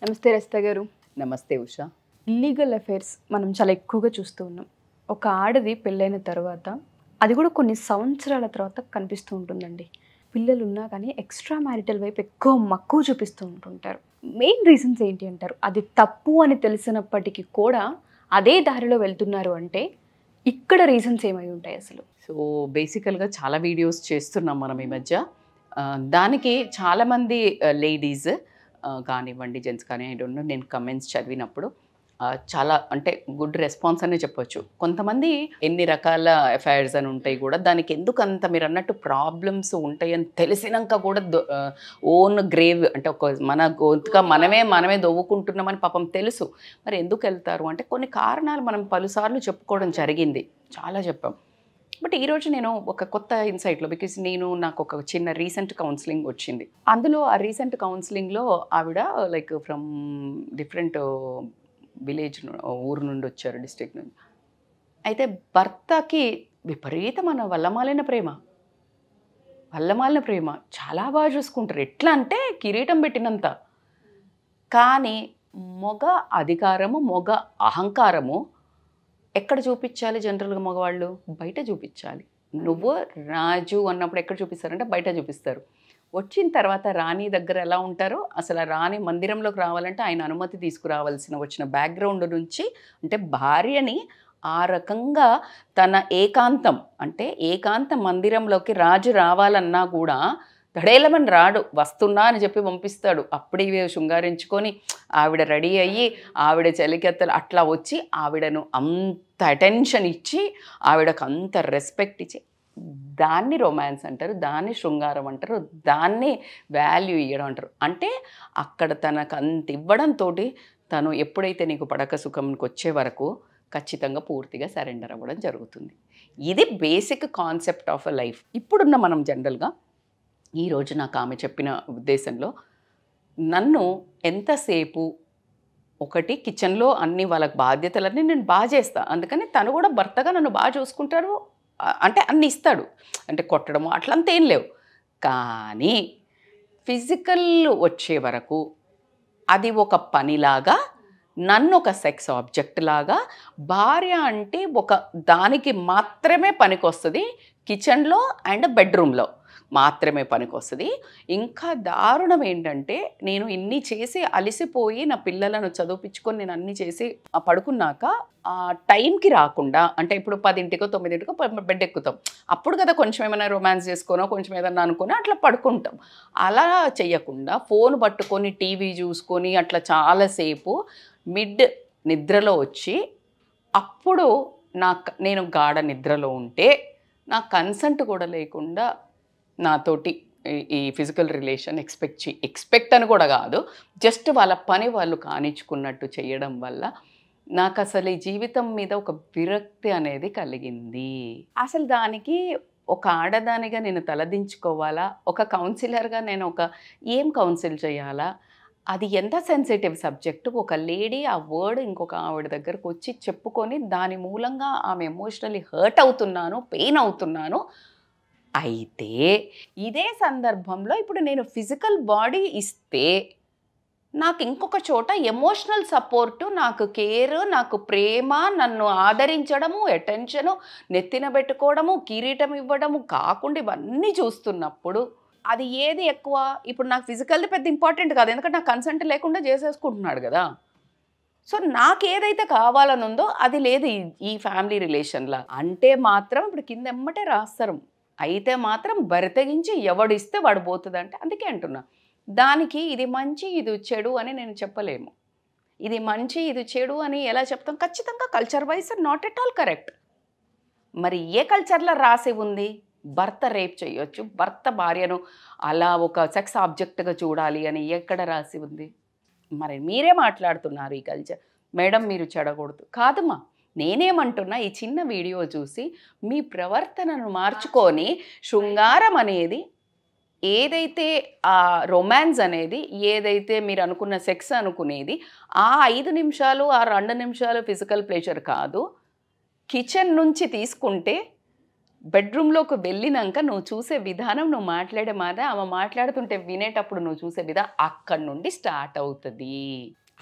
నమస్తే రజిత గారు. నమస్తే ఉషా. ఇల్లీగల్ అఫైర్స్ మనం చాలా ఎక్కువగా చూస్తూ ఉన్నాం. ఒక ఆడది పెళ్ళైన తర్వాత అది కూడా కొన్ని సంవత్సరాల తర్వాత కనిపిస్తూ ఉంటుందండి. పిల్లలు ఉన్నా కానీ ఎక్స్ట్రా మ్యారిటల్ వైపు ఎక్కువ మక్కువ చూపిస్తూ ఉంటుంటారు. మెయిన్ రీజన్స్ ఏంటి అంటారు? అది తప్పు అని తెలిసినప్పటికీ కూడా అదే దారిలో వెళ్తున్నారు అంటే ఇక్కడ రీజన్స్ ఏమై ఉంటాయి అసలు? సో బేసికల్గా చాలా వీడియోస్ చేస్తున్నాం మనం ఈ మధ్య. దానికి చాలామంది లేడీస్ కానివ్వండి, జెంట్స్ కానీ ఐ డోంట్ నో, నేను కమెంట్స్ చదివినప్పుడు చాలా అంటే గుడ్ రెస్పాన్స్ అనే చెప్పొచ్చు. కొంతమంది ఎన్ని రకాల అఫైర్స్ అని ఉంటాయి కూడా, దానికి ఎందుకు అంత మీరు అన్నట్టు ప్రాబ్లమ్స్ ఉంటాయని తెలిసినాక కూడా ఓన్ గ్రేవ్ అంటే ఒక మన గొంతుగా మనమే దొవ్వుకుంటున్నామని పాపం తెలుసు. మరి ఎందుకు వెళ్తారు అంటే కొన్ని కారణాలు మనం పలుసార్లు చెప్పుకోవడం జరిగింది, చాలా చెప్పాం. బట్ ఈరోజు నేను ఒక కొత్త ఇన్సైట్లో, బికాజ్ నాకు ఒక చిన్న రీసెంట్ కౌన్సిలింగ్ వచ్చింది. అందులో ఆ రీసెంట్ కౌన్సిలింగ్లో ఆవిడ లైక్ ఫ్రమ్ డిఫరెంట్ విలేజ్ ఊరు నుండి వచ్చారు, డిస్ట్రిక్ట్ నుండి. అయితే భర్తకి విపరీతమైన వల్లమాలిన ప్రేమ చాలా బాగా చూసుకుంటారు. ఎట్లా అంటే కిరీటం పెట్టినంత. కానీ మొగ అధికారము, మొగ అహంకారము ఎక్కడ చూపించాలి? జనరల్గా మగవాళ్ళు బయట చూపించాలి. నువ్వు రాజు అన్నప్పుడు ఎక్కడ చూపిస్తారంటే బయట చూపిస్తారు. వచ్చిన తర్వాత రాణి దగ్గర ఎలా ఉంటారో, అసలు ఆ రాణి మందిరంలోకి రావాలంటే ఆయన అనుమతి వచ్చిన బ్యాక్గ్రౌండ్ నుంచి, అంటే భార్యని ఆ రకంగా తన ఏకాంత మందిరంలోకి రాజు రావాలన్నా కూడా దడేలమని రాడు, వస్తున్నా అని చెప్పి పంపిస్తాడు. అప్పుడే శృంగారించుకొని ఆవిడ రెడీ అయ్యి ఆవిడ చలికెత్తలు అట్లా వచ్చి ఆవిడను అంత అటెన్షన్ ఇచ్చి ఆవిడకు అంత రెస్పెక్ట్ ఇచ్చి, దాన్ని రొమాన్స్ అంటారు, దాన్ని శృంగారం అంటారు, దాన్ని వాల్యూ ఇవ్వడం అంటారు. అంటే అక్కడ తనకు అంత ఇవ్వడంతో తను ఎప్పుడైతే నీకు పడక సుఖంకి వచ్చే వరకు ఖచ్చితంగా పూర్తిగా సరెండర్ అవ్వడం జరుగుతుంది. ఇది basic concept of a life. ఇప్పుడున్న మనం జనరల్గా ఈరోజు నాకు ఆమె చెప్పిన ఉద్దేశంలో, నన్ను ఎంతసేపు ఒకటి కిచెన్లో అన్ని వాళ్ళకి బాధ్యతలన్నీ నేను బాగా చేస్తాను, అందుకని తను కూడా భర్తగా నన్ను బాగా చూసుకుంటారు, అంటే అన్ని ఇస్తాడు, అంటే కొట్టడము అట్లంతా ఏం లేవు. కానీ ఫిజికల్ వచ్చే వరకు అది ఒక పనిలాగా, నన్ను ఒక సెక్స్ ఆబ్జెక్ట్ లాగా, భార్య అంటే ఒక దానికి మాత్రమే పనికొస్తుంది, కిచెన్లో అండ్ బెడ్రూమ్లో మాత్రమే పనికొస్తుంది. ఇంకా దారుణం ఏంటంటే, నేను ఇన్ని చేసి అలసిపోయి నా పిల్లలను చదివించుకొని నేను అన్ని చేసి పడుకున్నాక ఆ టైంకి రాకుండా, అంటే ఇప్పుడు 10ంటికో 9ంటికో బెడ్ ఎక్కుతాం, అప్పుడు కదా కొంచెం ఏమైనా రొమాన్స్ చేసుకోనో కొంచెం ఏదన్నా అనుకుని అట్లా పడుకుంటాం. అలా చెయ్యకుండా ఫోన్ పట్టుకొని టీవీ చూసుకొని అట్లా చాలాసేపు మిడ్ నిద్రలో వచ్చి, అప్పుడు నేను గాఢ నిద్రలో ఉంటే నా కన్సెంట్ కూడా లేకుండా నాతోటి ఈ ఫిజికల్ రిలేషన్ ఎక్స్పెక్ట్ అని కూడా కాదు, జస్ట్ వాళ్ళ పని వాళ్ళు కానిచ్చుకున్నట్టు చేయడం వల్ల నాకు అసలు ఈ జీవితం మీద ఒక విరక్తి అనేది కలిగింది. అసలు దానికి ఒక ఆడదానిగా నేను తలదించుకోవాలా, ఒక కౌన్సిలర్గా నేను ఏం కౌన్సిల్ చేయాలా, అది ఎంత సెన్సిటివ్ సబ్జెక్టు. ఒక లేడీ ఆ వర్డ్ ఇంకొక ఆవిడ దగ్గరకు వచ్చి చెప్పుకొని దాని మూలంగా ఆమె ఎమోషనల్లీ హర్ట్ అవుతున్నాను, పెయిన్ అవుతున్నాను. అయితే ఇదే సందర్భంలో ఇప్పుడు నేను ఫిజికల్ బాడీ ఇస్తే నాకు ఇంకొక చోట ఎమోషనల్ సపోర్టు, నాకు కేర్, నాకు ప్రేమ, నన్ను ఆదరించడము, అటెన్షను, నెత్తిన పెట్టుకోవడము, కిరీటం ఇవ్వడము కాకుండా ఇవన్నీ చూస్తున్నప్పుడు అది ఏది ఎక్కువ? ఇప్పుడు నాకు ఫిజికల్ది పెద్ద ఇంపార్టెంట్ కాదు, ఎందుకంటే నాకు కన్సెంట్ లేకుండా చేసేసుకుంటున్నాడు కదా. సో నాకు ఏదైతే కావాలనుందో అది లేదు ఈ ఫ్యామిలీ రిలేషన్లో అంటే మాత్రం ఇప్పుడు కింద ఎమ్మటే రాస్తారు. అయితే మాత్రం బరితెగించి ఎవడిస్తే వాడు పోతుంది అంటే, అందుకే అంటున్నా, దానికి ఇది మంచి ఇది చెడు అని నేను చెప్పలేము. ఇది మంచి ఇది చెడు అని ఎలా చెప్తాం? ఖచ్చితంగా culture wise not at all correct. మరి ఏ కల్చర్లో రాసి ఉంది? భర్త రేప్ చేయొచ్చు, భర్త భార్యను అలా ఒక సెక్స్ ఆబ్జెక్ట్గా చూడాలి అని ఎక్కడ రాసి ఉంది? మరి మీరే మాట్లాడుతున్నారు ఈ కల్చర్, మేడం మీరు చెడకూడదు. కాదమ్మా, నేనేమంటున్నా, ఈ చిన్న వీడియో చూసి మీ ప్రవర్తనను మార్చుకొని శృంగారం అనేది ఏదైతే ఆ రొమాన్స్ అనేది ఏదైతే మీరు అనుకున్న సెక్స్ అనుకునేది ఆ 5 నిమిషాలు ఆ 2 నిమిషాలు ఫిజికల్ ప్లెజర్ కాదు, కిచెన్ నుంచి తీసుకుంటే బెడ్రూమ్లోకి వెళ్ళినాక నువ్వు చూసే విధానం, నువ్వు మాట్లాడే మాట, ఆమె మాట్లాడుతుంటే వినేటప్పుడు నువ్వు చూసే విధానం అక్కడి నుండి స్టార్ట్ అవుతుంది.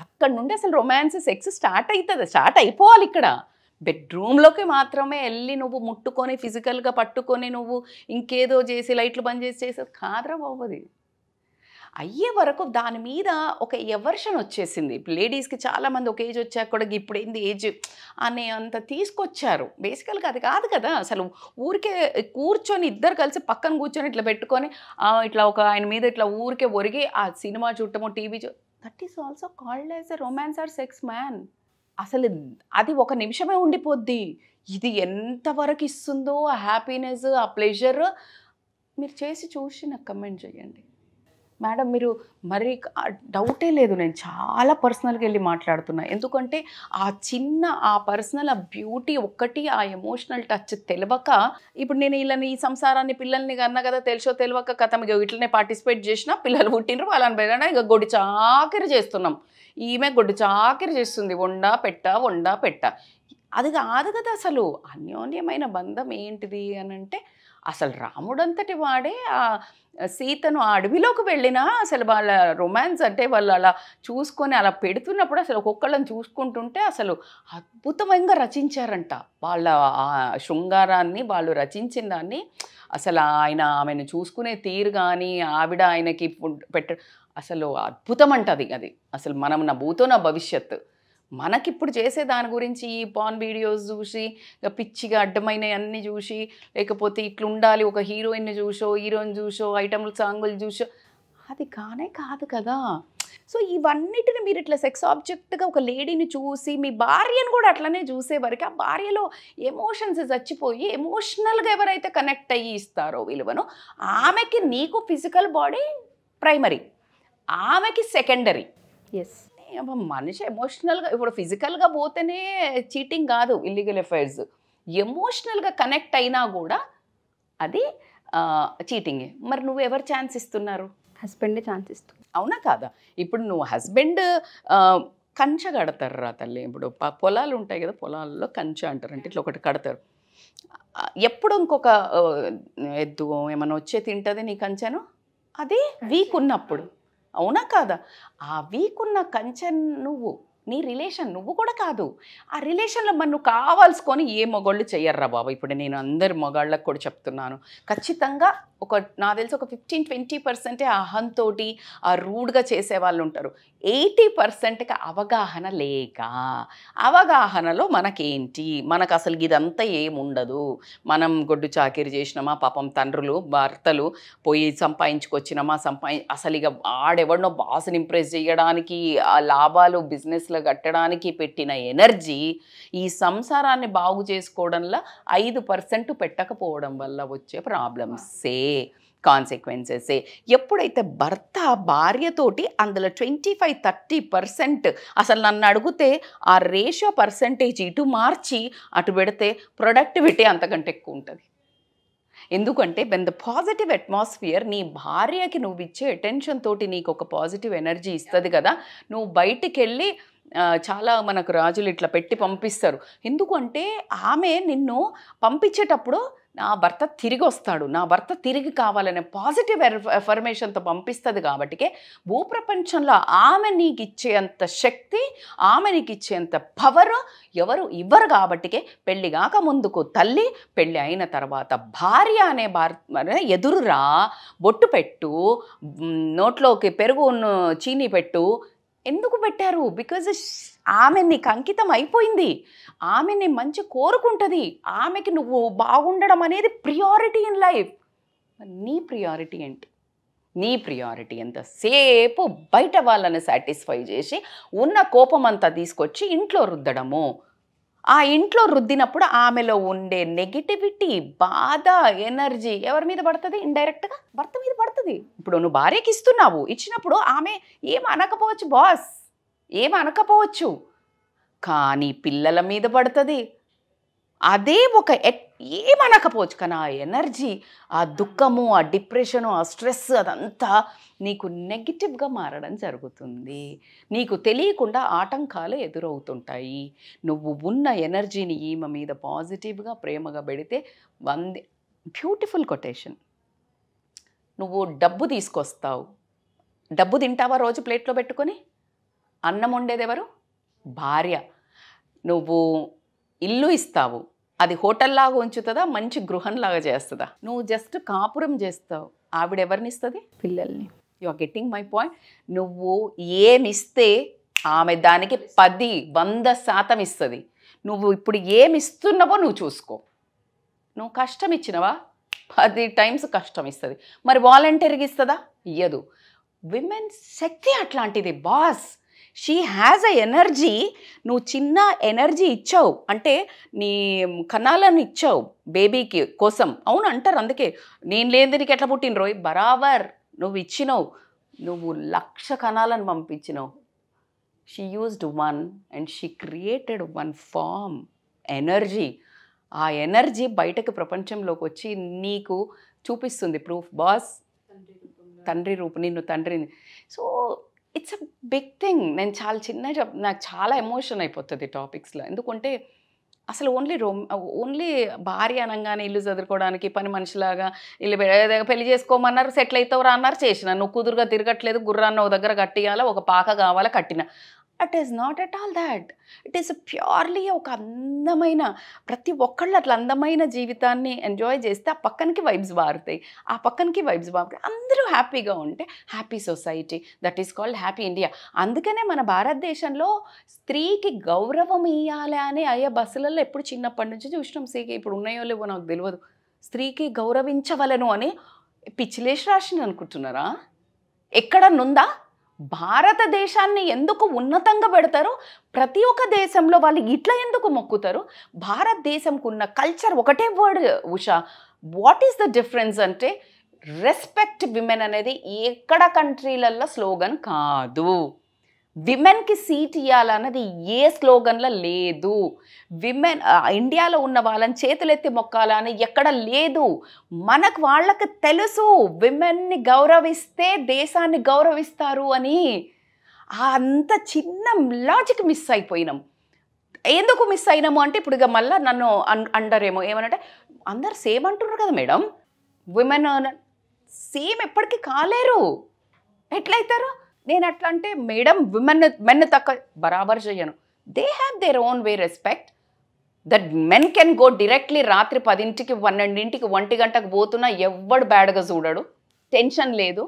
అక్కడి నుండి అసలు రొమాన్స్, సెక్స్ స్టార్ట్ అవుతుంది, స్టార్ట్ అయిపోవాలి. ఇక్కడ బెడ్రూమ్లోకి మాత్రమే వెళ్ళి నువ్వు ముట్టుకొని ఫిజికల్గా పట్టుకొని నువ్వు ఇంకేదో చేసి లైట్లు బంద్ చేసేది కాదురా బాబుది. అయ్యే వరకు దాని మీద ఒక ఎవర్షన్ వచ్చేసింది. లేడీస్కి చాలామంది ఒక ఏజ్ వచ్చాక కూడా ఇప్పుడు ఏంది ఏజ్ అనే అంత తీసుకొచ్చారు. బేసికల్గా అది కాదు కదా. అసలు ఊరికే కూర్చొని ఇద్దరు కలిసి పక్కన కూర్చొని ఇట్లా పెట్టుకొని ఇట్లా ఒక ఆయన మీద ఇట్లా ఊరికే ఒరిగి ఆ సినిమా చూడటము, TV that is also called as a romance or sex man. అసలు అది ఒక నిమిషమే ఉండిపోద్ది. ఇది ఎంతవరకు ఇస్తుందో ఆ హ్యాపీనెస్, ఆ ప్లెజర్ మీరు చేసి చూసి నాకు కమెంట్ చేయండి. మేడం మీరు మరి డౌటే లేదు, నేను చాలా పర్సనల్గా వెళ్ళి మాట్లాడుతున్నా. ఎందుకంటే ఆ చిన్న ఆ పర్సనల్ ఆ బ్యూటీ ఒక్కటి, ఆ ఎమోషనల్ టచ్ తెలియక, ఇప్పుడు నేను వీళ్ళని ఈ సంసారాన్ని పిల్లల్ని కన్నా కదా తెలుసో తెలియక కథ ఇట్లనే పార్టిసిపేట్ చేసినా పిల్లలు పుట్టినరు, వాళ్ళని పెరగడా ఇక గొడ్డి చాకిరి చేస్తున్నాం. ఈమె గొడ్డి చాకిరి చేస్తుంది, వండా పెట్ట. అది కాదు కదా. అసలు అన్యోన్యమైన బంధం ఏంటిది అని అంటే అసలు రాముడంతటి వాడే సీతను ఆ అడవిలోకి వెళ్ళినా అసలు వాళ్ళ రొమాన్స్ అంటే వాళ్ళు అలా చూసుకొని అలా పెడుతున్నప్పుడు అసలు ఒక్కొక్కళ్ళని చూసుకుంటుంటే అసలు అద్భుతంగా రచించారంట. వాళ్ళ శృంగారాన్ని వాళ్ళు రచించిన దాన్ని అసలు ఆమెను చూసుకునే తీరు కానీ ఆవిడ ఆయనకి అసలు అద్భుతం అంటది. అది అసలు మనం నా భూతో నా భవిష్యత్తు. మనకిప్పుడు చేసే దాని గురించి ఈ పాన్ వీడియోస్ చూసి పిచ్చిగా అడ్డమైన అన్నీ చూసి, లేకపోతే ఇట్లా ఉండాలి ఒక హీరోయిన్ని చూసో హీరోయిన్ చూసో ఐటమ్లు సాంగులు చూసో అది కాదు కదా. సో ఇవన్నిటిని మీరు ఇట్లా సెక్స్ ఆబ్జెక్ట్గా ఒక లేడీని చూసి మీ భార్యను కూడా అట్లనే చూసే వరకు ఆ భార్యలో ఎమోషన్స్ చచ్చిపోయి ఎమోషనల్గా ఎవరైతే కనెక్ట్ అయ్యి ఇస్తారో విలువను, ఆమెకి నీకు ఫిజికల్ బాడీ ప్రైమరీ, ఆమెకి సెకండరీ. ఎస్, మనిషి ఎమోషనల్గా ఇప్పుడు ఫిజికల్గా పోతేనే చీటింగ్ కాదు, ఇల్లీగల్ అఫైర్స్. ఎమోషనల్గా కనెక్ట్ అయినా కూడా అది చీటింగే. మరి నువ్వు ఎవరు ఛాన్స్ ఇస్తున్నారు? హస్బెండే ఛాన్స్ ఇస్తుంది. అవునా కాదా? ఇప్పుడు నువ్వు హస్బెండ్ కంచె కడతారు రా తల్లి. ఇప్పుడు పొలాలు ఉంటాయి కదా, పొలాల్లో కంచె అంటారు. అంటే ఇట్లా ఒకటి కడతారు. ఎప్పుడు ఇంకొక ఎద్దు ఏమైనా వచ్చే తింటుంది నీ కంచెను, అది వీక్ ఉన్నప్పుడు. అవునా కాదా? ఆ వీక్ ఉన్న కంచె నువ్వు, నీ రిలేషన్ నువ్వు కూడా కాదు. ఆ రిలేషన్లో మరి నువ్వు కావాల్సుకొని ఏ మొగాళ్ళు చెయ్యర్రా బాబా. ఇప్పుడు నేను అందరి మొగాళ్ళకు కూడా చెప్తున్నాను, ఖచ్చితంగా నాకు తెలిసి ఒక 15-20% అహంతో ఆ రూడ్గా చేసేవాళ్ళు ఉంటారు. 80%కి అవగాహన లేక, అవగాహనలో మనకేంటి, మనకు అసలు ఇదంతా ఏముండదు, మనం గొడ్డు చాకిరి చేసినామా, పాపం తండ్రులు భర్తలు పోయి సంపాదించుకొచ్చినామా, అసలు ఇక ఆడెవడనో బాస్ని ఇంప్రెస్ చేయడానికి, ఆ లాభాలు బిజినెస్లో కట్టడానికి పెట్టిన ఎనర్జీ ఈ సంసారాన్ని బాగు చేసుకోవడంలో 5% పెట్టకపోవడం వల్ల వచ్చే ప్రాబ్లమ్సే, కాన్సిక్వెన్సెసే. ఎప్పుడైతే భర్త భార్యతోటి అందులో 25-30% అసలు నన్ను అడిగితే ఆ రేషియో పర్సంటేజ్ ఇటు మార్చి అటు పెడితే ప్రొడక్టివిటీ అంతకంటే ఎక్కువ ఉంటుంది. ఎందుకంటే వెన్ ద పాజిటివ్ అట్మాస్ఫియర్, నీ భార్యకి నువ్వు ఇచ్చే అటెన్షన్ తోటి నీకు ఒక పాజిటివ్ ఎనర్జీ ఇస్తుంది కదా. నువ్వు బయటికి వెళ్ళి చాలా మనకు రాజులు ఇట్లా పెట్టి పంపిస్తారు. ఎందుకంటే ఆమె నిన్ను పంపించేటప్పుడు నా భర్త తిరిగి వస్తాడు, నా భర్త తిరిగి కావాలనే పాజిటివ్ ఎఫర్మేషన్తో పంపిస్తుంది. కాబట్టికే భూప్రపంచంలో ఆమె నీకు ఇచ్చేంత శక్తి, ఆమె నీకు ఇచ్చేంత పవర్ ఎవరు ఇవ్వరు. కాబట్టికే పెళ్ళి కాక ముందుకు తల్లి, పెళ్ళి అయిన తర్వాత భార్య అనే ఎదురురా, బొట్టు పెట్టు, నోట్లోకి పెరుగు చీనీ పెట్టు. ఎందుకు పెట్టారు? బికాజ్ ఆమె నీకు అంకితం అయిపోయింది, ఆమెని మంచి కోరుకుంటుంది, ఆమెకి నువ్వు బాగుండడం అనేది ప్రియారిటీ ఇన్ లైఫ్. నీ ప్రియారిటీ ఏంటి? నీ ప్రియారిటీ ఎంతసేపు బయట వాళ్ళని సాటిస్ఫై చేసి ఉన్న కోపం అంతా తీసుకొచ్చి ఇంట్లో రుద్దడము. ఆ ఇంట్లో రుద్దినప్పుడు ఆమెలో ఉండే నెగిటివిటీ, బాధ, ఎనర్జీ ఎవరి మీద పడుతుంది? ఇండైరెక్ట్గా భర్త మీద పడుతుంది. ఇప్పుడు నువ్వు భార్యకి ఇస్తున్నావు, ఇచ్చినప్పుడు ఆమె ఏం అనకపోవచ్చు, బాస్ ఏం అనకపోవచ్చు, కానీ పిల్లల మీద పడుతుంది. అదే ఒక ఏమనకపోవచ్చు, కానీ ఆ ఎనర్జీ, ఆ దుఃఖము, ఆ డిప్రెషను, ఆ స్ట్రెస్ అదంతా నీకు నెగిటివ్గా మారడం జరుగుతుంది. నీకు తెలియకుండా ఆటంకాలు ఎదురవుతుంటాయి. నువ్వు ఉన్న ఎనర్జీని ఈమె మీద పాజిటివ్గా ప్రేమగా పెడితే బ్యూటిఫుల్ కొటేషన్. నువ్వు డబ్బు తీసుకొస్తావు, డబ్బు తింటావా రోజు ప్లేట్లో పెట్టుకొని? అన్నం వండేది ఎవరు? భార్య. నువ్వు ఇల్లు ఇస్తావు, అది హోటల్లాగా ఉంచుతుందా, మంచి గృహంలాగా చేస్తుందా? నువ్వు జస్ట్ కాపురం చేస్తావు, ఆవిడ ఎవరిని ఇస్తుంది? పిల్లల్ని. You are getting my point. నువ్వు ఏమిస్తే ఆమె దానికి 100% ఇస్తుంది. నువ్వు ఇప్పుడు ఏమి ఇస్తున్నావో నువ్వు చూసుకో. నువ్వు కష్టం ఇచ్చినవా 10 times కష్టం ఇస్తుంది. మరి వాలంటీర్గా ఇస్తుందా? ఇయ్యదు. విమెన్ శక్తి అట్లాంటిది boss. She has a energy. నువ్వు చిన్న ఎనర్జీ ఇచ్చావు అంటే నీ కణాలను ఇచ్చావు బేబీకి కోసం. అవును అంటారు, అందుకే నేను లేని నీకు ఎట్లా పుట్టినరోయ్ బరాబర్ నువ్వు ఇచ్చినావు. నువ్వు 1,00,000 కణాలను పంపించినావు. She used 1 and she created 1 form energy. ఆ ఎనర్జీ బయటకు ప్రపంచంలోకి వచ్చి నీకు చూపిస్తుంది ప్రూఫ్ బాస్. తండ్రి రూపం, నిన్ను తండ్రిని. So it's a big thing. నేను చాలా నాకు చాలా ఎమోషన్ అయిపోతుంది టాపిక్స్లో. ఎందుకంటే అసలు ఓన్లీ భార్య అనగానే ఇల్లు చదువుకోవడానికి పని మనిషిలాగా ఇల్లు పెళ్లి చేసుకోమన్నారు, సెటిల్ అవుతావురా అన్నారు, చేసిన. నువ్వు కుదురుగా తిరగట్లేదు, గుర్రాన్ని ఒక దగ్గర కట్టియాలా, ఒక పాక కావాలా, కట్టిన. It is not at all that. It is purely ఒక అందమైన, ప్రతి ఒక్కళ్ళు అట్లా అందమైన జీవితాన్ని ఎంజాయ్ చేస్తే ఆ పక్కనకి వైబ్స్ మారుతాయి, ఆ పక్కనకి వైబ్స్ మారుతాయి. అందరూ హ్యాపీగా ఉంటే happy society. That is called happy India. అందుకనే మన భారతదేశంలో స్త్రీకి గౌరవం ఇవ్వాలి అని అయ్యే బస్సులలో ఎప్పుడు చిన్నప్పటి నుంచి చూసినాం. స్త్రీకి ఇప్పుడు ఉన్నాయో లేవో నాకు తెలియదు. స్త్రీకి గౌరవించవలను అని పిచ్చిలేసి రాసింది అనుకుంటున్నారా? ఎక్కడనుందా? భారతదేశాన్ని ఎందుకు ఉన్నతంగా పెడతారు? ప్రతి ఒక్క దేశంలో వాళ్ళు ఇట్లా ఎందుకు మొక్కుతారు? భారతదేశంకు ఉన్న కల్చర్ ఒకటే word Usha. What is the difference అంటే రెస్పెక్ట్ విమెన్ అనేది ఎక్కడ కంట్రీలలో స్లోగన్ కాదు. విమెన్కి సీట్ ఇవ్వాలన్నది ఏ స్లోగన్లో లేదు. విమెన్ ఇండియాలో ఉన్న వాళ్ళని చేతులెత్తి మొక్కాలని ఎక్కడ లేదు. మనకు వాళ్ళకి తెలుసు విమెన్ని గౌరవిస్తే దేశాన్ని గౌరవిస్తారు అని. అంత చిన్న లాజిక్ మిస్ అయిపోయినాం. ఎందుకు మిస్ అయినాము అంటే ఇప్పుడు ఇక మళ్ళీ నన్ను అండరేమో ఏమనంటే అందరు సేమ్ అంటున్నారు కదా మేడం, విమెన్ సేమ్ ఎప్పటికీ కాలేరు, ఎట్లయితారు? నేను అట్లా అంటే మేడం మెన్ తక్కువ బరాబర్ చేయను. They have their own way respect. That men can go directly రాత్రి 10ంటికి 12ంటికి 1 గంటకు పోతున్నా ఎవ్వడు బ్యాడ్గా చూడడు, టెన్షన్ లేదు.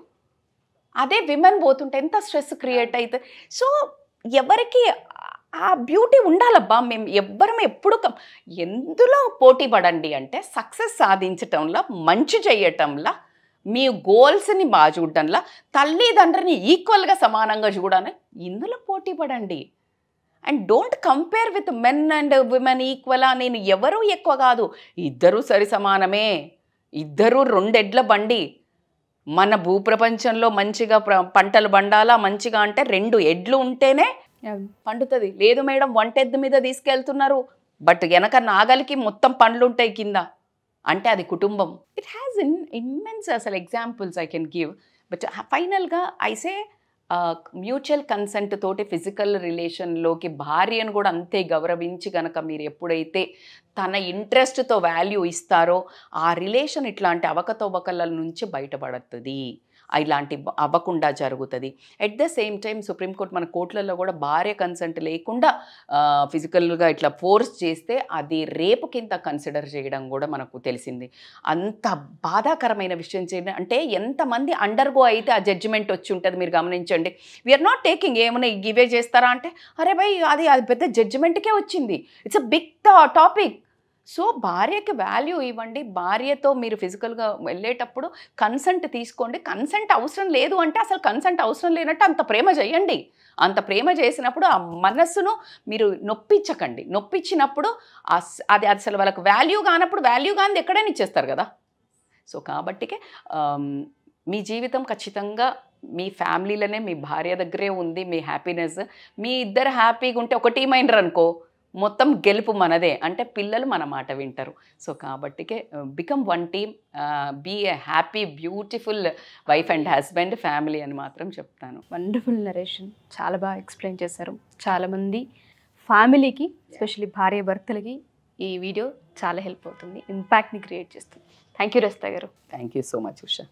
అదే విమెన్ పోతుంటే ఎంత స్ట్రెస్ క్రియేట్ అవుతుంది. సో ఎవరికి ఆ బ్యూటీ ఉండాలబ్బా. మేము ఎవ్వరం ఎప్పుడు ఎందులో పోటీ పడండి అంటే సక్సెస్ సాధించటంలో, మంచి చేయటంలో, మీ గోల్స్ని బాగా చూడటంలో, తల్లిదండ్రిని ఈక్వల్గా సమానంగా చూడాలి, ఇందులో పోటీ పడండి. And don't compare with men and women equally. నేను ఎవరూ ఎక్కువ కాదు, ఇద్దరూ సరి సమానమే, ఇద్దరూ 2 ఎడ్ల బండి. మన భూప్రపంచంలో మంచిగా పంటలు పండాలా మంచిగా అంటే 2 ఎడ్లు ఉంటేనే పండుతుంది. లేదు మేడం 1 ఎద్దు మీద తీసుకెళ్తున్నారు, బట్ వెనక నాగలికి మొత్తం పండ్లు ఉంటాయి కింద అంటే అది కుటుంబం. ఇట్ హ్యాస్ ఇమ్మెన్స్ అసలు examples I can give. But ఫైనల్గా ఐసే మ్యూచువల్ కన్సెంట్ తోటి ఫిజికల్ రిలేషన్లోకి భార్యను కూడా అంతే గౌరవించి కనుక మీరు ఎప్పుడైతే తన ఇంట్రెస్ట్తో వాల్యూ ఇస్తారో ఆ రిలేషన్ ఇట్లాంటి అవకతవకల నుంచి బయటపడుతుంది, ఇలాంటి అవ్వకుండా జరుగుతుంది. At the same time supreme court మన కోర్టులలో కూడా భార్య కన్సెంట్ లేకుండా ఫిజికల్గా ఇట్లా ఫోర్స్ చేస్తే అది రేపు కింద కన్సిడర్ చేయడం కూడా మనకు తెలిసింది. అంత బాధాకరమైన విషయం చేయండి అంటే ఎంతమంది అండర్గో అయితే ఆ జడ్జిమెంట్ వచ్చి ఉంటుంది మీరు గమనించండి. వీఆర్ నాట్ టేకింగ్ ఏమైనా గివే చేస్తారా అంటే అరే భయ్ అది పెద్ద జడ్జిమెంట్కే వచ్చింది. It's a big topic. So భార్యకి వాల్యూ ఇవ్వండి. భార్యతో మీరు ఫిజికల్గా వెళ్ళేటప్పుడు కన్సెంట్ తీసుకోండి. కన్సెంట్ అవసరం లేదు అంటే అసలు కన్సెంట్ అవసరం లేనట్టు అంత ప్రేమ చేయండి. అంత ప్రేమ చేసినప్పుడు ఆ మనస్సును మీరు నొప్పించకండి. నొప్పించినప్పుడు అది అసలు వాళ్ళకి వాల్యూ కానప్పుడు వాల్యూ కానిది ఎక్కడైనా ఇచ్చేస్తారు కదా. సో కాబట్టికే మీ జీవితం ఖచ్చితంగా మీ ఫ్యామిలీలోనే, మీ భార్య దగ్గరే ఉంది మీ హ్యాపీనెస్. మీ ఇద్దరు హ్యాపీగా ఉంటే ఒక టీం అయినరు అనుకో మొత్తం గెలుపు మనదే, అంటే పిల్లలు మన మాట వింటారు. సో కాబట్టికే become 1 team, be a happy beautiful wife and husband family అని మాత్రం చెప్తాను. వండర్ఫుల్ నరేషన్, చాలా బాగా ఎక్స్ప్లెయిన్ చేశారు. చాలామంది ఫ్యామిలీకి ఎస్పెషల్లీ భార్య భర్తలకి ఈ వీడియో చాలా హెల్ప్ అవుతుంది, ఇంపాక్ట్ని క్రియేట్ చేస్తుంది. థ్యాంక్ యూ రజిత గారు. Thank you so much Usha.